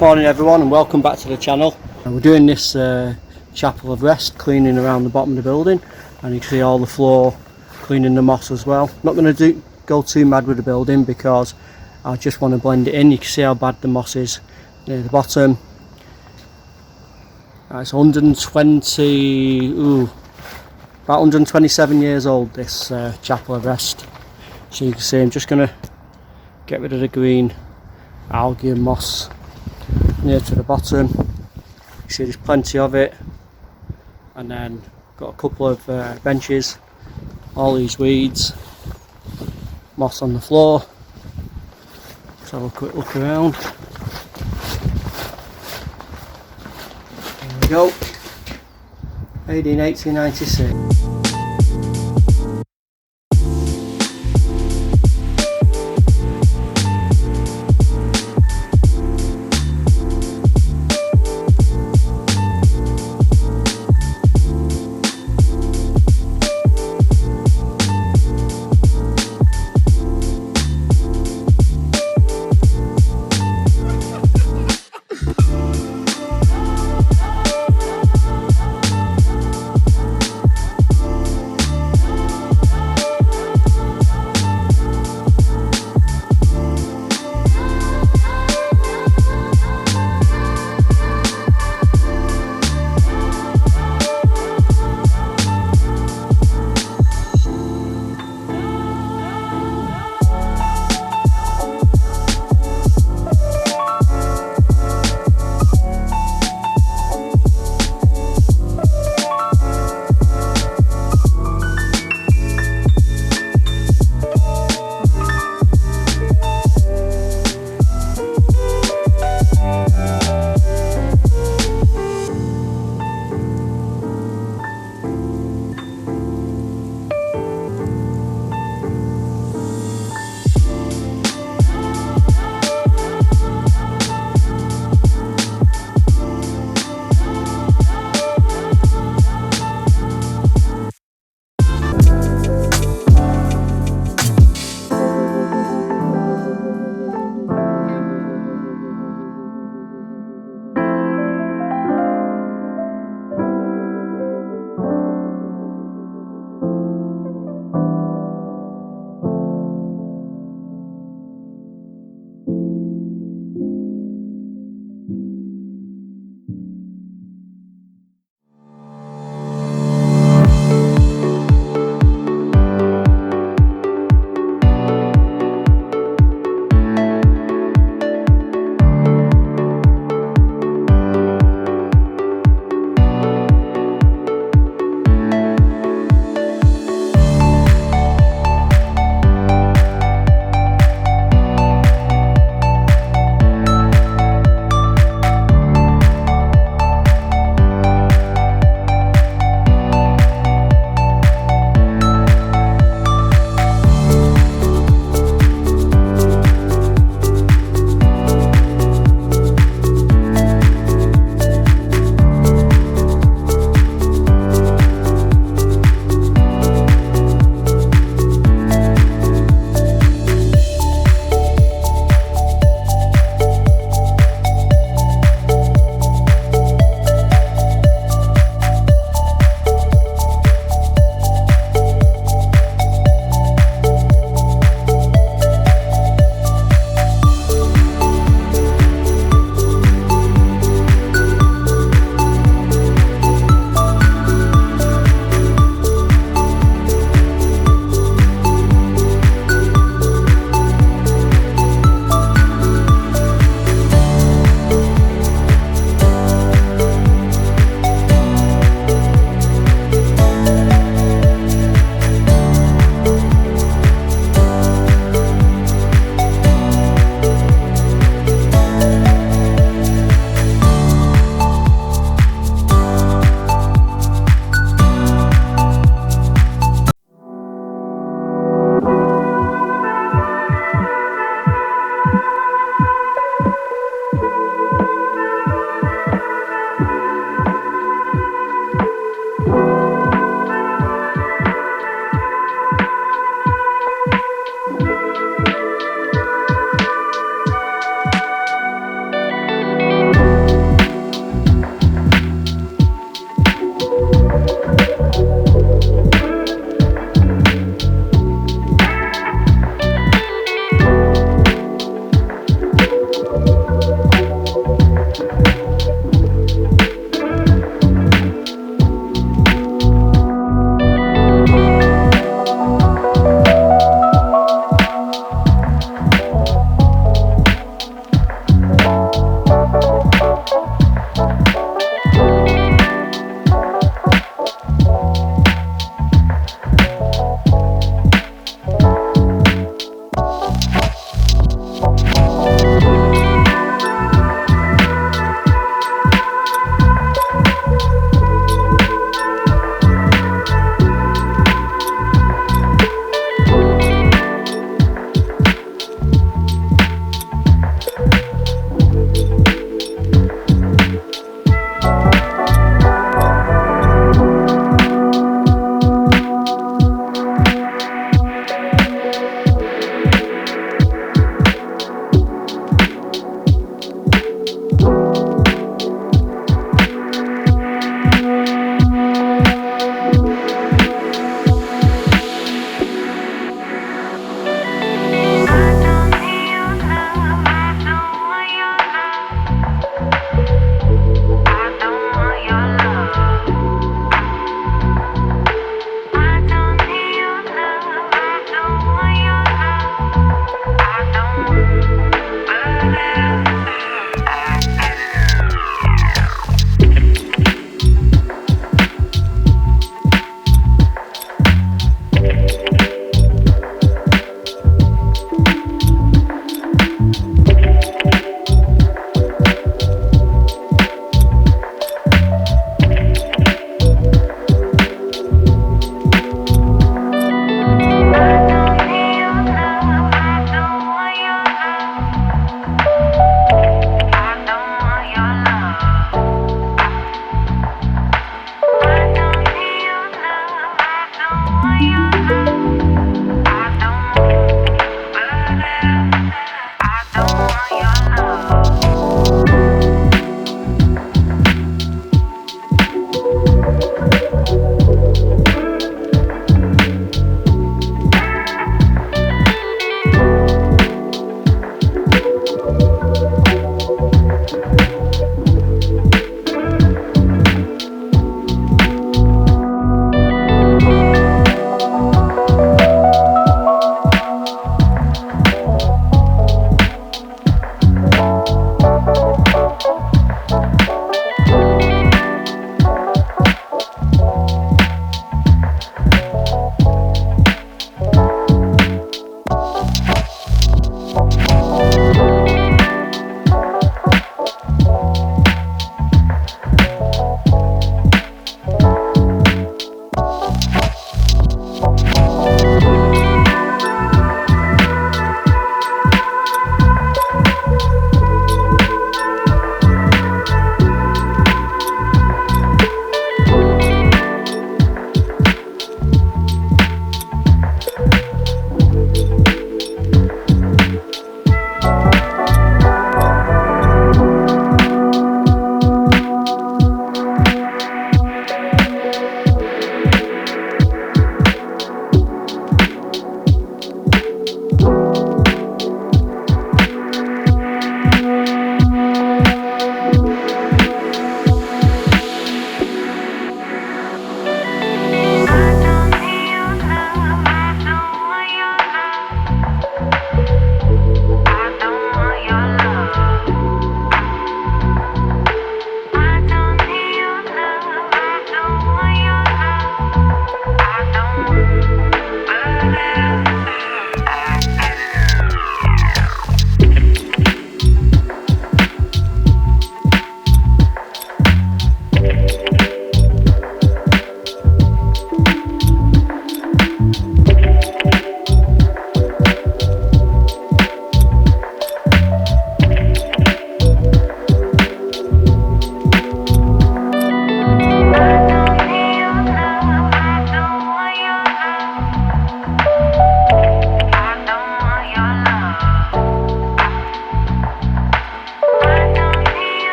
Morning everyone and welcome back to the channel. We're doing this chapel of rest, cleaning around the bottom of the building, and you can see all the floor, cleaning the moss as well. Not going to go too mad with the building because I just want to blend it in. You can see how bad the moss is near the bottom. It's about 127 years old, this chapel of rest. So you can see I'm just going to get rid of the green algae and moss near to the bottom. You see there's plenty of it, and then got a couple of benches, all these weeds, moss on the floor. Let's have a quick look around. There we go, made in 1896.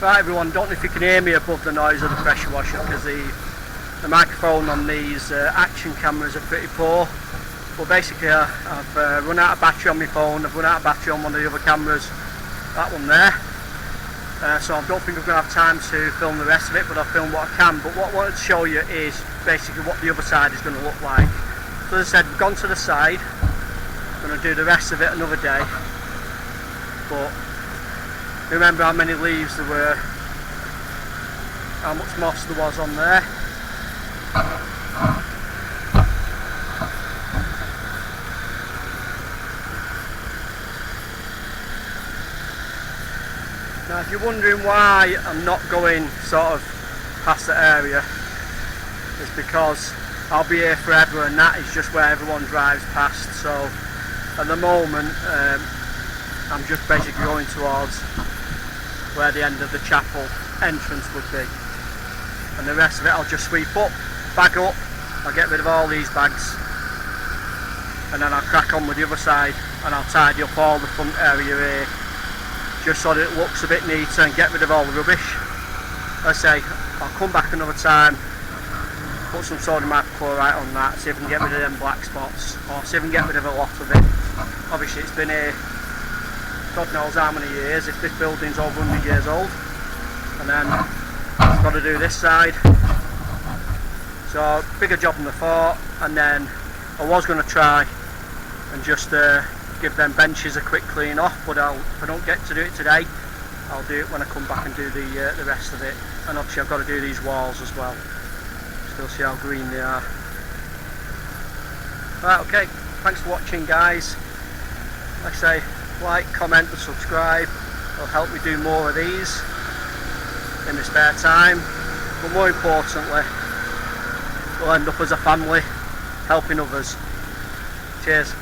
Right everyone, don't know if you can hear me above the noise of the pressure washer, because the microphone on these action cameras are pretty poor. But basically I've run out of battery on my phone, I've run out of battery on one of the other cameras, that one there. So I don't think I'm going to have time to film the rest of it, but I'll film what I can. But what I wanted to show you is basically what the other side is going to look like. So as I said, we've gone to the side, I'm going to do the rest of it another day. But remember how many leaves there were, how much moss there was on there. Now if you're wondering why I'm not going sort of past the area, it's because I'll be here forever and that is just where everyone drives past. So at the moment I'm just basically going towards where the end of the chapel entrance would be, and the rest of it I'll just sweep up, bag up, I'll get rid of all these bags, and then I'll crack on with the other side, and I'll tidy up all the front area here just so that it looks a bit neater and get rid of all the rubbish. As I say, I'll come back another time, put some sodium hypochlorite on that, see if I can get rid of them black spots, or see if I can get rid of a lot of it. Obviously it's been here God knows how many years, if this building's over 100 years old. And then I've got to do this side. So bigger job than I thought. And then I was going to try and just give them benches a quick clean off, but if I don't get to do it today, I'll do it when I come back and do the rest of it. And obviously I've got to do these walls as well. Still see how green they are. Right, okay, thanks for watching guys. Like I say, like, comment and subscribe. It'll help me do more of these in my spare time. But more importantly, we'll end up as a family helping others. Cheers.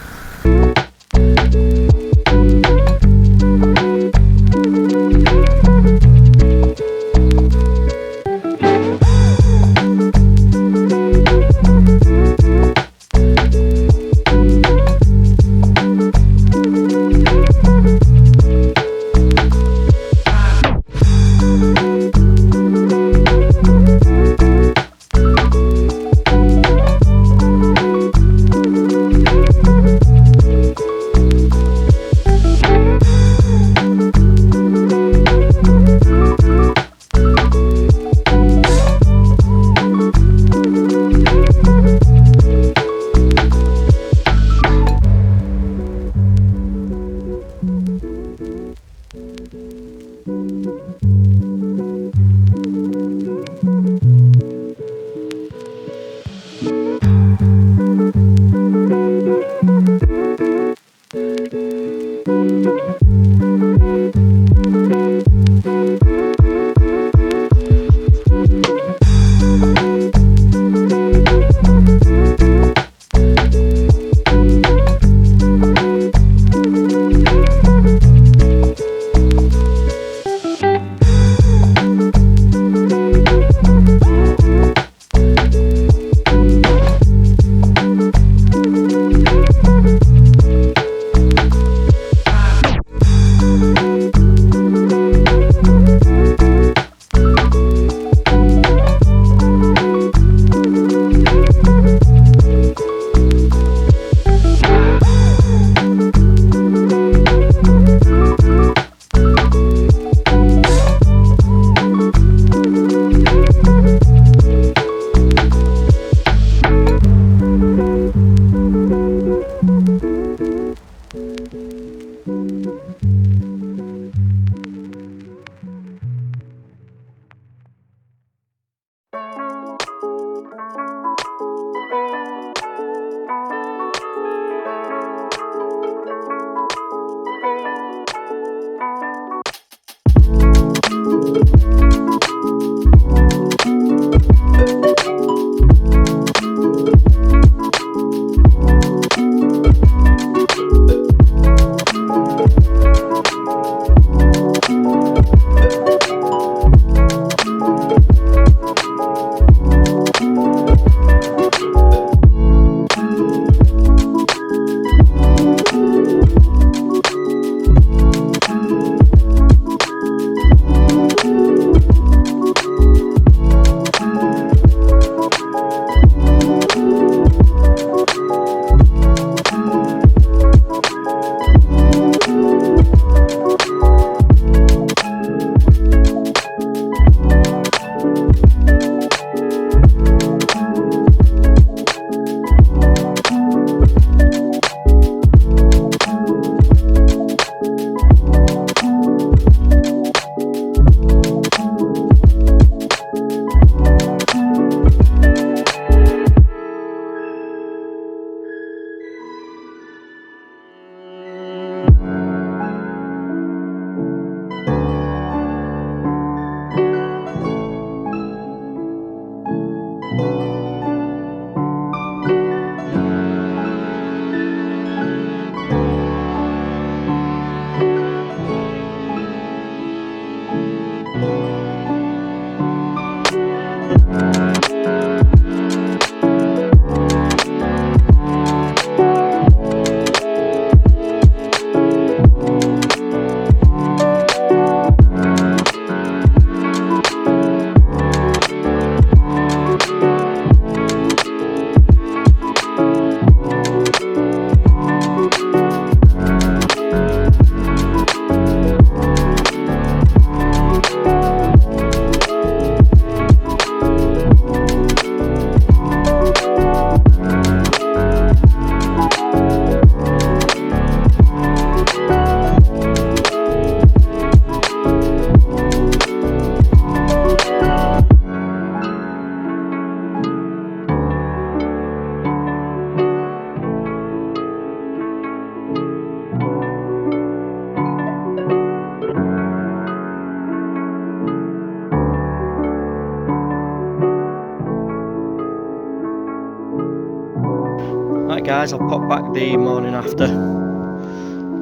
guys, I'll pop back the morning after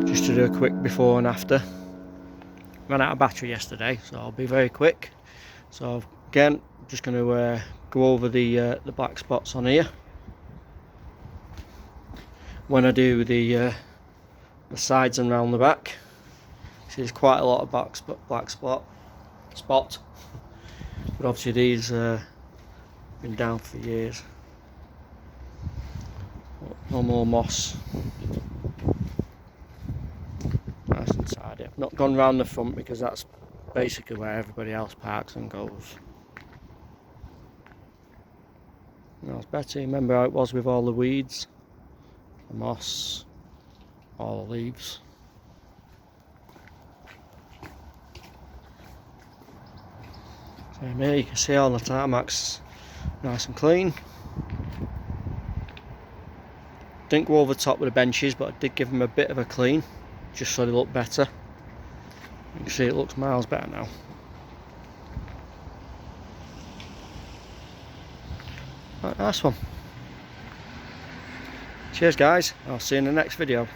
just to do a quick before and after. Ran out of battery yesterday, so I'll be very quick. So again, I'm just going to go over the black spots on here. When I do the sides and round the back, see there's quite a lot of black spot, but obviously these been down for years. No more moss. Nice and tidy. I've not gone round the front because that's basically where everybody else parks and goes. There's Betty. Remember how it was with all the weeds, the moss, all the leaves. Same here, you can see all the tarmac's nice and clean. Didn't go over the top with the benches, but I did give them a bit of a clean, just so they look better. You can see it looks miles better now. Right, nice one. Cheers guys, I'll see you in the next video.